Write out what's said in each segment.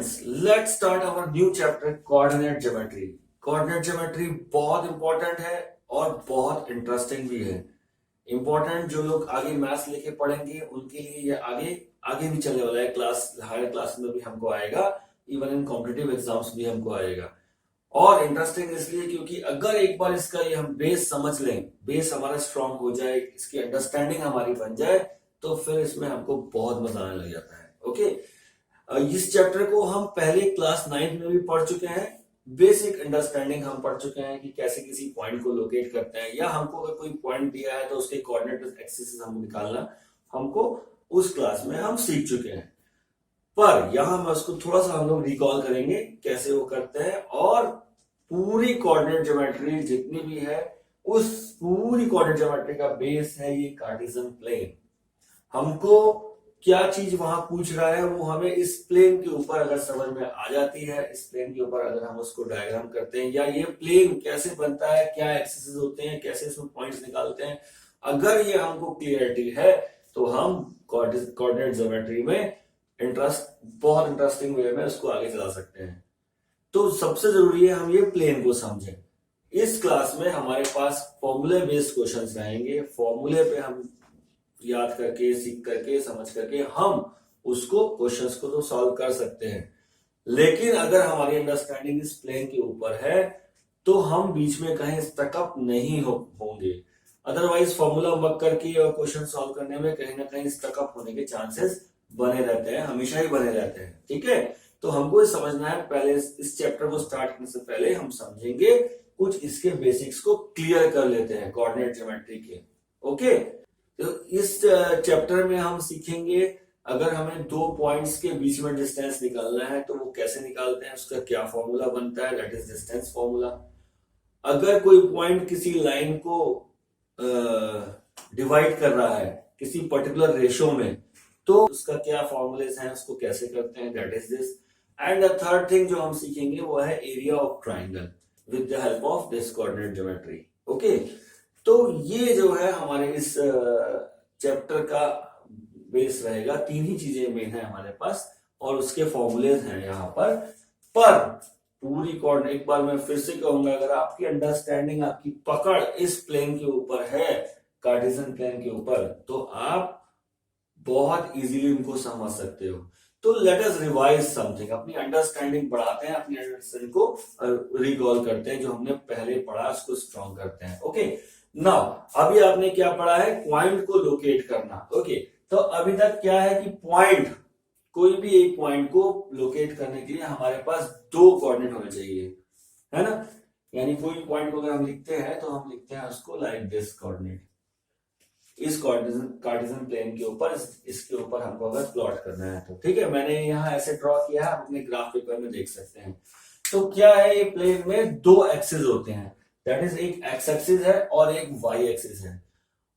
Students, let's start our new chapter coordinate geometry. Coordinate geometry बहुत important है और बहुत इंटरेस्टिंग भी है। इंपॉर्टेंट जो लोग आगे मैथ्स लेके पढ़ेंगे उनके लिए ये आगे आगे भी चलने वाला है। क्लास हायर क्लास में भी हमको आएगा, इवन इन कॉम्पिटिटिव एग्जाम्स भी हमको आएगा। और इंटरेस्टिंग इसलिए क्योंकि अगर एक बार इसका ये हम बेस समझ लें, बेस हमारा स्ट्रांग हो जाए, इसकी अंडरस्टैंडिंग हमारी बन जाए, तो फिर इसमें हमको बहुत मजा आने लग जाता है। ओके, इस चैप्टर को हम पहले क्लास 9 में भी पढ़ चुके हैं। बेसिक अंडरस्टैंडिंग हम पढ़ चुके हैं कि कैसे किसी पॉइंट को लोकेट करते हैं, या हमको अगर कोई पॉइंट दिया है तो उसके कोऑर्डिनेट एक्सिस हम निकालना हमको उस क्लास में हम सीख चुके हैं। पर यहां हम उसको थोड़ा सा हम लोग रिकॉल करेंगे कैसे वो करते हैं, और पूरी कोऑर्डिनेट ज्योमेट्री जितनी भी है उस पूरी कोऑर्डिनेट ज्योमेट्री का बेस है ये कार्टेशियन प्लेन। हमको क्या चीज वहां पूछ रहा है वो हमें इस प्लेन के ऊपर अगर समझ में आ जाती है, इस प्लेन के ऊपर अगर हम उसको डायग्राम करते हैं, या ये प्लेन कैसे बनता है, क्या एक्सिस होते हैं, कैसे इसमें पॉइंट्स निकालते हैं, अगर ये हमको क्लियरिटी है तो हम कोऑर्डिनेट ज्योमेट्री में बहुत इंटरेस्टिंग वे में उसको आगे चला सकते हैं। तो सबसे जरूरी है हम ये प्लेन को समझें। इस क्लास में हमारे पास फॉर्मूले बेस्ड क्वेश्चंस रहेंगे। फॉर्मूले पे हम याद करके, सीख करके, समझ करके हम उसको क्वेश्चंस को तो सॉल्व कर सकते हैं। लेकिन अगर हमारी अंडरस्टैंडिंग इस प्लेन के ऊपर है तो हम बीच में कहीं स्टकअप नहीं होंगे। अदरवाइज फॉर्मूला वर्क करके और क्वेश्चन सॉल्व करने में कहीं ना कहीं स्टकअप होने के चांसेस बने रहते हैं, हमेशा ही बने रहते हैं। ठीक है, तो हमको ये समझना है। पहले इस चैप्टर को स्टार्ट करने से पहले हम समझेंगे कुछ इसके बेसिक्स को क्लियर कर लेते हैं कोऑर्डिनेट ज्योमेट्री के। ओके, तो इस चैप्टर में हम सीखेंगे अगर हमें दो पॉइंट्स के बीच में डिस्टेंस निकालना है तो वो कैसे निकालते हैं, उसका क्या फॉर्मूला बनता है, दैट इज डिस्टेंस फॉर्मूला। अगर कोई पॉइंट किसी लाइन को डिवाइड कर रहा है किसी पर्टिकुलर रेशो में, तो उसका क्या फॉर्मूलेस हैं, उसको कैसे करते हैं, that is this. And the third thing जो हम सीखेंगे वो है area of triangle with the help of this coordinate geometry. Okay, तो ये जो है हमारे इस चैप्टर का बेस रहेगा। तीन ही चीजें मेन है हमारे पास और उसके फॉर्मूलेज हैं यहाँ पर। पूरी कोऑर्डिनेट, एक बार मैं फिर से कहूंगा, अगर आपकी अंडरस्टैंडिंग, आपकी पकड़ इस प्लेन के ऊपर है, कार्टेशियन प्लेन के ऊपर, तो आप बहुत इजीली उनको समझ सकते हो। तो लेट अस रिवाइज समथिंग, अपनी अंडरस्टैंडिंग बढ़ाते हैं, अपनी अंडरस्टैंडिंग को रिकॉल करते हैं, जो हमने पहले पढ़ा उसको स्ट्रॉन्ग करते हैं। ओके, नाउ अभी आपने क्या पढ़ा है, पॉइंट को लोकेट करना। ओके, तो अभी तक क्या है कि पॉइंट, कोई भी एक पॉइंट को लोकेट करने के लिए हमारे पास दो कोऑर्डिनेट होने चाहिए, है ना। यानी कोई पॉइंट को अगर हम लिखते हैं तो हम लिखते हैं उसको लाइक दिस कोऑर्डिनेट, इस कार्टेशियन प्लेन के ऊपर, इसके ऊपर हमको अगर प्लॉट करना है तो। ठीक है, मैंने यहाँ ऐसे ड्रॉ किया है, आप अपने ग्राफ पेपर में देख सकते हैं। तो क्या है, ये प्लेन में दो एक्सिस होते हैं, दैट इज एक एक्स एक्सिस है और एक वाई एक्सिस है।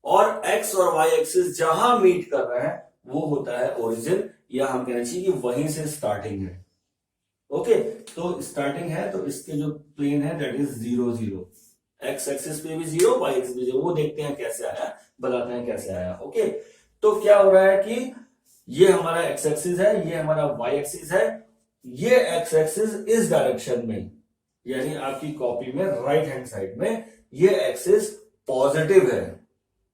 और एक्स और वाई एक्सिस जहां मीट कर रहे हैं वो होता है ओरिजिन, या हम कहना चाहिए कि वहीं से स्टार्टिंग है। ओके, तो स्टार्टिंग है तो इसके जो प्लेन है दैट इज 0 0, एक्स एक्सिस पे भी 0, वाई एक्सिस पे 0। वो देखते हैं कैसे आया, बताते हैं कैसे आया। ओके, तो क्या हो रहा है कि ये हमारा एक्स एक्सिस है, ये हमारा वाई एक्सिस है। ये एक्स एक्सिस इस डायरेक्शन में, यानी आपकी कॉपी में राइट हैंड साइड में ये एक्सिस पॉजिटिव है,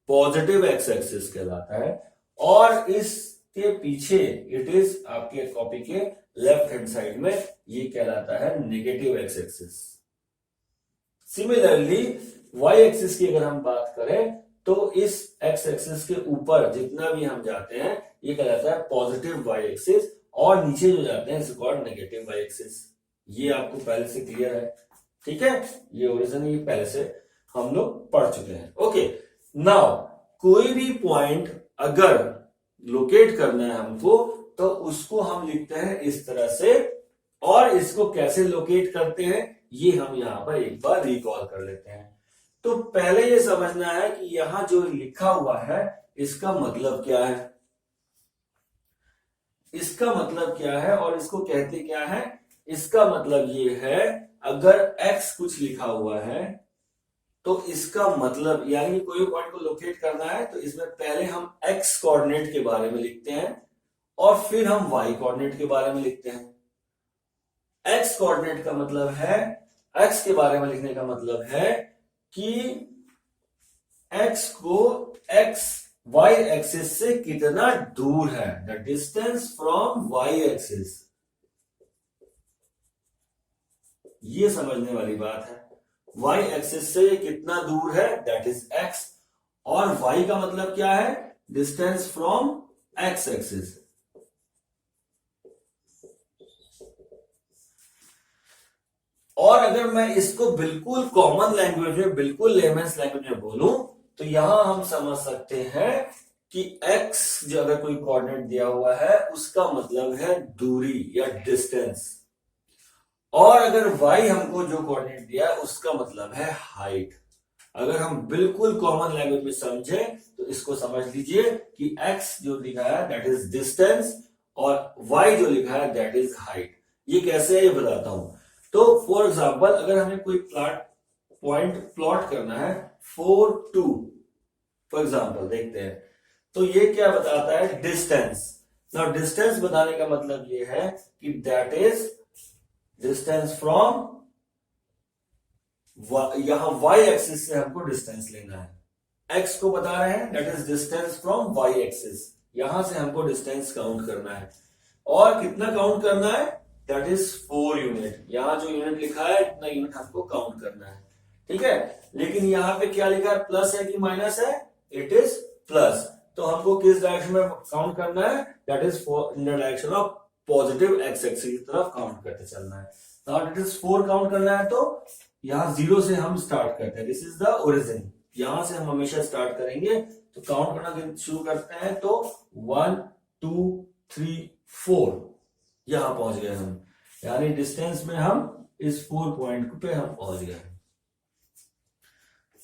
पॉजिटिव एक्स एक्सिस कहलाता है। और इसके पीछे इट इज आपके कॉपी के लेफ्ट हैंड साइड में ये कहलाता है negative X axis. Similarly Y axis की अगर हम बात करें तो इस एक्स एक्सिस के ऊपर जितना भी हम जाते हैं ये कहलाता है पॉजिटिव वाई एक्सिस, और नीचे जो जाते हैं इसको नेगेटिव वाई एक्सिस। ये आपको पहले से क्लियर है। ठीक है, ये ओरिजिन ये पहले से हम लोग पढ़ चुके हैं। ओके, नाउ कोई भी पॉइंट अगर लोकेट करना है हमको तो उसको हम लिखते हैं इस तरह से, और इसको कैसे लोकेट करते हैं ये हम यहां पर एक बार रिकॉल कर लेते हैं। तो पहले ये समझना है कि यहां जो लिखा हुआ है इसका मतलब क्या है, इसका मतलब क्या है और इसको कहते क्या है। इसका मतलब ये है, अगर x कुछ लिखा हुआ है तो इसका मतलब, यानी कोई पॉइंट को लोकेट करना है तो इसमें पहले हम x कोऑर्डिनेट के बारे में लिखते हैं और फिर हम y कोऑर्डिनेट के बारे में लिखते हैं। एक्स कोऑर्डिनेट का मतलब है, एक्स के बारे में लिखने का मतलब है कि एक्स को एक्स वाई एक्सिस से कितना दूर है, the distance from Y axis. ये समझने वाली बात है, वाई एक्सिस से कितना दूर है, दैट इज एक्स। और वाई का मतलब क्या है, डिस्टेंस फ्रॉम एक्स एक्सिस। और अगर मैं इसको बिल्कुल कॉमन लैंग्वेज में, बिल्कुल लेमन्स लैंग्वेज में बोलूं, तो यहां हम समझ सकते हैं कि x जो अगर कोई कोऑर्डिनेट दिया हुआ है उसका मतलब है दूरी या डिस्टेंस, और अगर y हमको जो कोऑर्डिनेट दिया है उसका मतलब है हाइट। अगर हम बिल्कुल कॉमन लैंग्वेज में समझे तो इसको समझ लीजिए कि x जो लिखा है दैट इज डिस्टेंस और y जो लिखा है दैट इज हाइट। ये कैसे है ये बताता हूं। तो फॉर एग्जाम्पल अगर हमें कोई पॉइंट प्लॉट करना है 4 2 फॉर एग्जाम्पल देखते हैं, तो ये क्या बताता है, डिस्टेंस। नाउ डिस्टेंस बताने का मतलब ये है कि दैट इज डिस्टेंस फ्रॉम, यहां y एक्सिस से हमको डिस्टेंस लेना है, x को बता रहे हैं that is distance from y axis, यहां से हमको डिस्टेंस काउंट करना है। और कितना काउंट करना है, दैट इज 4 यूनिट। यहां जो यूनिट लिखा है इतना यूनिट हमको काउंट करना है, ठीक है। लेकिन यहां पे क्या लिखा है, प्लस है कि माइनस है, इट इज प्लस। तो हमको किस डायरेक्शन में काउंट करना है, that is in the direction of positive X axis की तरफ काउंट करते चलना है। नाउ इट इज 4 काउंट करना है, तो यहां 0 से हम स्टार्ट करते हैं, दिस इज द ओरिजिन, यहां से हम हमेशा स्टार्ट करेंगे। तो काउंट करना शुरू करते हैं, तो 1 2 3 4 यहां पहुंच गए हम, यानी डिस्टेंस में हम इस 4 पॉइंट पे हम पहुंच गए।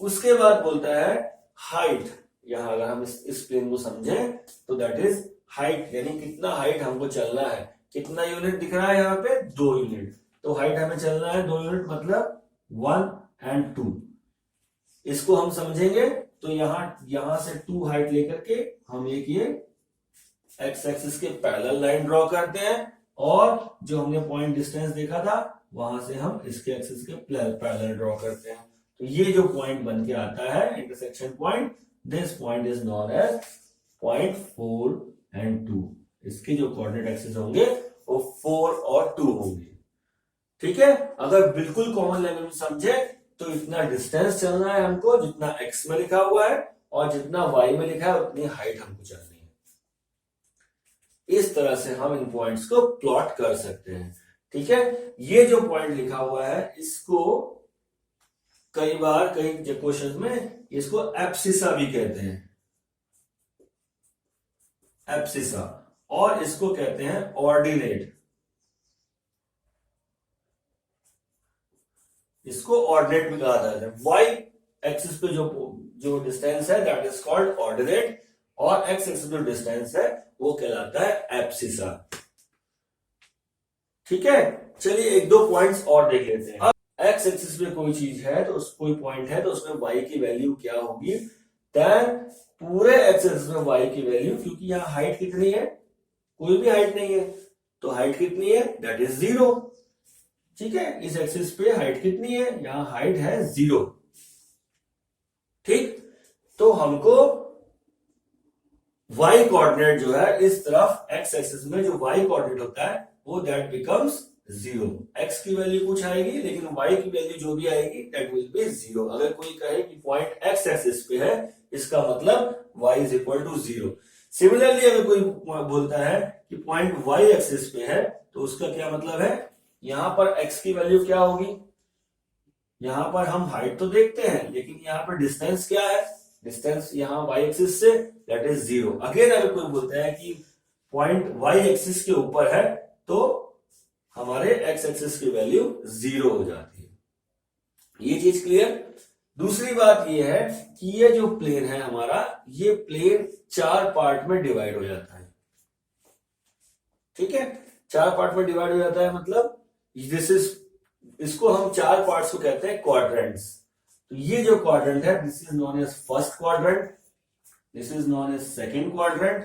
उसके बाद बोलता है हाइट, यहां अगर हम इस प्लेन को समझे तो दैट इज हाइट, यानी कितना हाइट हमको चलना है। कितना यूनिट दिख रहा है यहाँ पे, 2 यूनिट, तो हाइट हमें चलना है 2 यूनिट, मतलब 1 and 2। इसको हम समझेंगे तो यहां से 2 हाइट लेकर के हम एक ये एक्स एक्सिस के पैरेलल लाइन ड्रॉ करते हैं, और जो हमने पॉइंट डिस्टेंस देखा था वहां से हम इसके एक्सिस के पैरेलल ड्रॉ करते हैं। तो ये जो पॉइंट बन के आता है intersection point, this point is known as point 4 and 2। इसके जो कोऑर्डिनेट एक्सिस होंगे वो 4 और 2 होंगे, ठीक है। अगर बिल्कुल कॉमन लैंग्वेज में समझे तो इतना डिस्टेंस चलना है हमको जितना एक्स में लिखा हुआ है, और जितना वाई में लिखा है उतनी हाइट हमको चलनी है। इस तरह से हम इन पॉइंट्स को प्लॉट कर सकते हैं, ठीक है। ये जो पॉइंट लिखा हुआ है इसको कई बार कई क्वेश्चन में इसको एब्सिसा भी कहते हैं, एब्सिसा, और इसको कहते हैं ऑर्डिनेट। इसको ऑर्डिनेट भी कहा जाता है। वाई एक्सिस पे जो डिस्टेंस है दैट इज कॉल्ड ऑर्डिनेट, और एक्स एक्सिस पे डिस्टेंस है वो कहलाता है एब्सिसा, ठीक है। चलिए एक दो पॉइंट्स और देख लेते हैं। अब एक्स एक्सिस पे कोई चीज है तो कोई पॉइंट है तो उसमें वाई की वैल्यू क्या होगी, देन पूरे एक्स एक्सिस में वाई की वैल्यू, क्योंकि यहां हाइट कितनी है, कोई भी हाइट नहीं है, तो हाइट कितनी है, दैट इज 0, ठीक है। इस एक्सिस पे हाइट कितनी है, यहां हाइट है 0, ठीक। तो हमको y कोऑर्डिनेट जो है इस तरफ एक्स एक्सिस में जो y कोऑर्डिनेट होता है वो दैट बिकम्स 0। x की वैल्यू कुछ आएगी लेकिन y की वैल्यू जो भी आएगी दैट विल बी 0। अगर कोई कहे कि पॉइंट x एक्सिस पे है इसका मतलब y is equal to 0। Similarly अगर कोई बोलता है कि पॉइंट y एक्सिस पे है तो उसका क्या मतलब है, यहां पर x की वैल्यू क्या होगी, यहां पर हम हाइट तो देखते हैं लेकिन यहां पर डिस्टेंस क्या है, डिस्टेंस यहां y axis say that is 0। Again अगर कोई बोलता है कि पॉइंट y एक्सिस के ऊपर है तो हमारे x एक्सिस की वैल्यू 0 हो जाती है। ये चीज क्लियर। दूसरी बात ये है कि ये जो प्लेन है हमारा, ये प्लेन 4 पार्ट में डिवाइड हो जाता है, ठीक है। 4 पार्ट में डिवाइड हो जाता है मतलब दिस इज, इसको हम 4 पार्ट्स को कहते हैं क्वाड्रेंट्स। तो ये जो क्वाड्रेंट है this is known as first quadrant, this is known as second quadrant,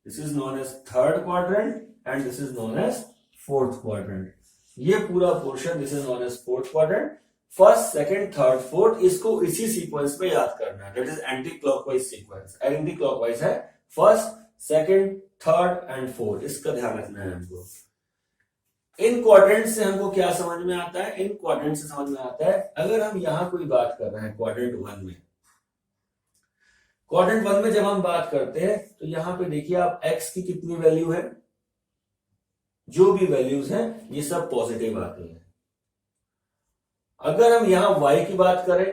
this is known as third quadrant, and this is known as fourth quadrant। ये पूरा portion this is known as fourth quadrant. First, second, third, fourth, इसको इसी sequence में याद करना है, that is anti clockwise sequence. Anti clockwise है first, second, third and fourth, इसका ध्यान रखना है हमको। इन क्वाड्रेंट से हमको क्या समझ में आता है? इन क्वाड्रेंट से समझ में आता है, अगर हम यहां कोई बात कर रहे हैं क्वाड्रेंट वन में, क्वाड्रेंट वन में जब हम बात करते हैं तो यहां पे देखिए आप एक्स की कितनी वैल्यू है, जो भी वैल्यूज हैं ये सब पॉजिटिव आती हैं। अगर हम यहां y की बात करें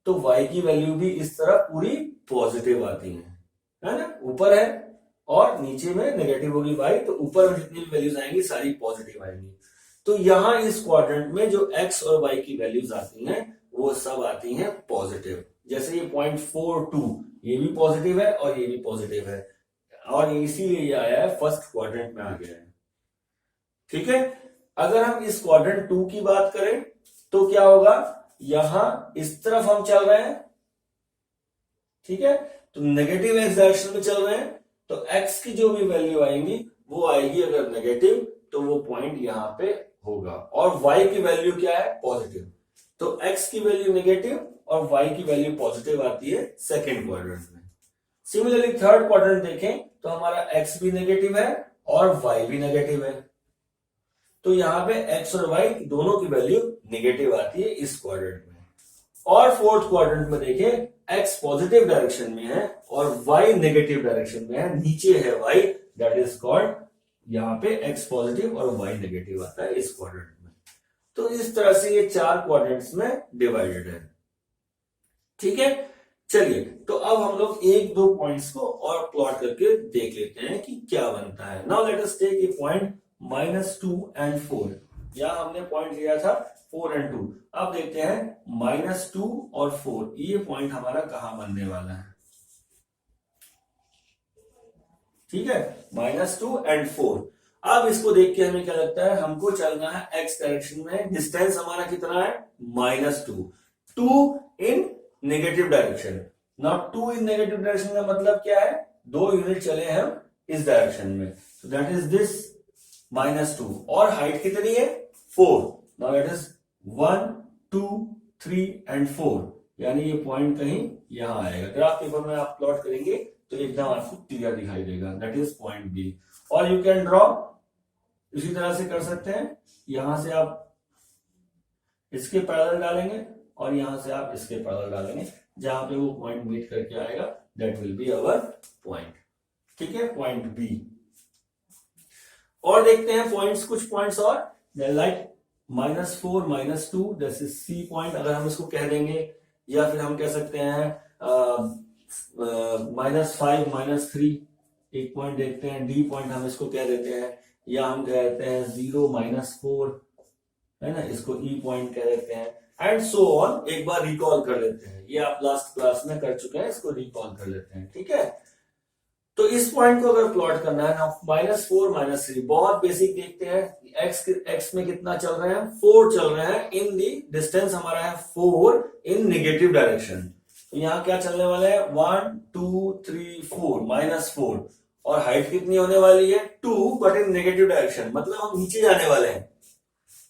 तो y की वैल्यू भी इस तरह पूरी पॉजिटिव आती है ना, ऊपर है और नीचे में नेगेटिव होगी y, तो ऊपर में जितनी भी वैल्यूज आएंगी सारी पॉजिटिव आएंगी। तो यहां इस क्वाड्रेंट में जो x और y की वैल्यूज आती हैं वो सब आती हैं पॉजिटिव। जैसे ये 0.42 ये भी पॉजिटिव है और ये भी पॉजिटिव है, और इसीलिए ये आया है फर्स्ट क्वाड्रेंट में आ गया है। ठीक है, अगर हम इस क्वाड्रेंट टू की बात करें तो क्या होगा, यहां इस तरफ हम चल रहे हैं, ठीक है, तो नेगेटिव एक्स डायरेक्शन में चल रहे हैं, तो एक्स की जो भी वैल्यू आएंगी वो आएगी अगर नेगेटिव तो वो पॉइंट यहां पे होगा, और वाई की वैल्यू क्या है, पॉजिटिव, तो एक्स की वैल्यू नेगेटिव और वाई की वैल्यू पॉजिटिव आती है सेकेंड क्वाड्रेंट में। सिमिलरली थर्ड क्वाड्रेंट देखें तो हमारा एक्स भी नेगेटिव है और वाई भी नेगेटिव है, तो यहां पे x और y दोनों की वैल्यू नेगेटिव आती है इस क्वाड्रेंट में। और फोर्थ क्वाड्रेंट में देखें x पॉजिटिव डायरेक्शन में है और y नेगेटिव डायरेक्शन में है, नीचे है y, दैट इज कॉल्ड, यहां पे x पॉजिटिव और y नेगेटिव आता है इस क्वाड्रेंट में। तो इस तरह से ये चार क्वाड्रेंट्स में डिवाइडेड है। ठीक है, चलिए तो अब हम लोग एक दो पॉइंट्स को और प्लॉट करके देख लेते हैं कि क्या बनता है। Now let us take a point -2 and 4, यहां हमने पॉइंट लिया था 4 and 2। अब देखते हैं -2 और 4 ये पॉइंट हमारा कहां बनने वाला है। ठीक है, -2 and 4। अब इसको देख के हमें क्या लगता है, हमको चलना है x डायरेक्शन में, डिस्टेंस हमारा कितना है, -2, 2 इन नेगेटिव डायरेक्शन। नाउ 2 इन नेगेटिव डायरेक्शन का मतलब क्या है, 2 यूनिट चले हैं हम इस डायरेक्शन में, तो दैट इज दिस -2, और हाइट कितनी है, 4। नाउ दैट इज 1 2 3 एंड 4, यानी ये पॉइंट कहीं यहां आएगा। ग्राफ पेपर में आप प्लॉट करेंगे तो एकदम आपको क्लियर दिखाई देगा, दैट इज पॉइंट बी। और यू कैन ड्रॉ, इसी तरह से कर सकते हैं, यहां से आप इसके पैरेलल डालेंगे और यहां से आप इसके पैरेलल डालेंगे, जहां पे वो पॉइंट मीट करके आएगा that will be our point. ठीक है, पॉइंट बी। और देखते हैं पॉइंट्स, कुछ पॉइंट्स और, like -4 -2 this is C point, अगर हम इसको कह देंगे, या फिर हम कह सकते हैं -5 -3, एक पॉइंट देखते हैं, डी पॉइंट हम इसको कह देते हैं, या हम कह देते हैं 0 -4, है ना, इसको ई पॉइंट कह देते हैं, एंड सो ऑन। एक बार रिकॉल कर लेते हैं, ये आप लास्ट क्लास में कर चुके हैं, इसको रिकॉल कर लेते हैं। ठीक है, तो इस पॉइंट को अगर प्लॉट करना है ना, -4 -3, बहुत बेसिक देखते हैं, एक्स में कितना चल रहे हैं, 4 चल रहे हैं, इन दी डिस्टेंस हमारा है 4 इन नेगेटिव डायरेक्शन, तो यहाँ क्या चलने वाला है, 1 2 3 4 -4, और हाइट कितनी होने वाली है, 2, बट इन नेगेटिव डायरेक्शन, मतलब हम नीचे जाने वाले हैं,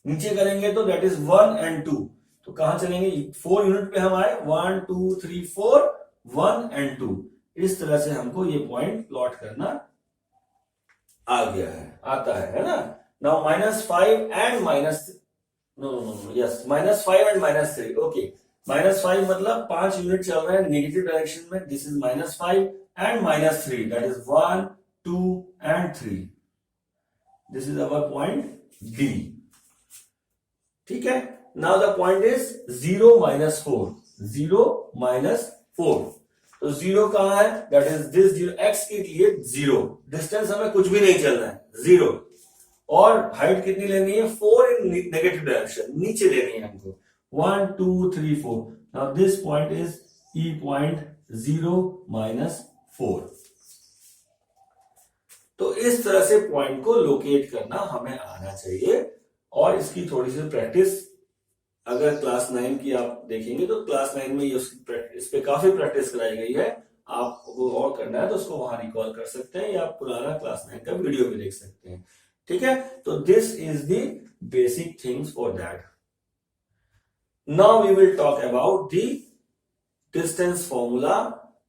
नीचे करेंगे तो दैट इज 1 and 2, तो कहां चलेंगे, 4 यूनिट पे हम आए, 1 2 3 4 1 and 2, इस तरह से हमको ये पॉइंट प्लॉट करना आ गया है, आता है ना। नाउ -5 and -5 and -3, ओके, -5 मतलब 5 यूनिट चल रहे हैं नेगेटिव डायरेक्शन में, this is -5 and -3, that is 1 2 and 3, this is our point D. ठीक है, नाउ द पॉइंट इज 0 -4, 0 -4, तो 0 कहां है, दैट इज दिस 0, एक्स के लिए 0, डिस्टेंस हमें कुछ भी नहीं चलना है, 0, और हाइट कितनी लेनी है, 4 इन नेगेटिव डायरेक्शन, नीचे लेनी है हमको, 1 2 3 4। Now this point is E point 0 -4। तो इस तरह से पॉइंट को लोकेट करना हमें आना चाहिए, और इसकी थोड़ी सी प्रैक्टिस अगर क्लास 9 की आप देखेंगे तो क्लास 9 में इस पे काफी प्रैक्टिस कराई गई है, आपको और करना है तो उसको वहां रिकॉल कर सकते हैं, या पुराना क्लास 9 का वीडियो भी देख सकते हैं। ठीक है, तो this is the basic things for that. Now we will talk about the distance formula,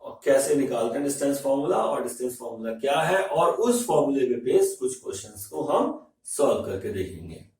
और कैसे निकालते हैं डिस्टेंस फॉर्मूला, और डिस्टेंस फॉर्मूला क्या है, और उस फॉर्मूले पे बेस कुछ क्वेश्चंस को हम सॉल्व करके देखेंगे.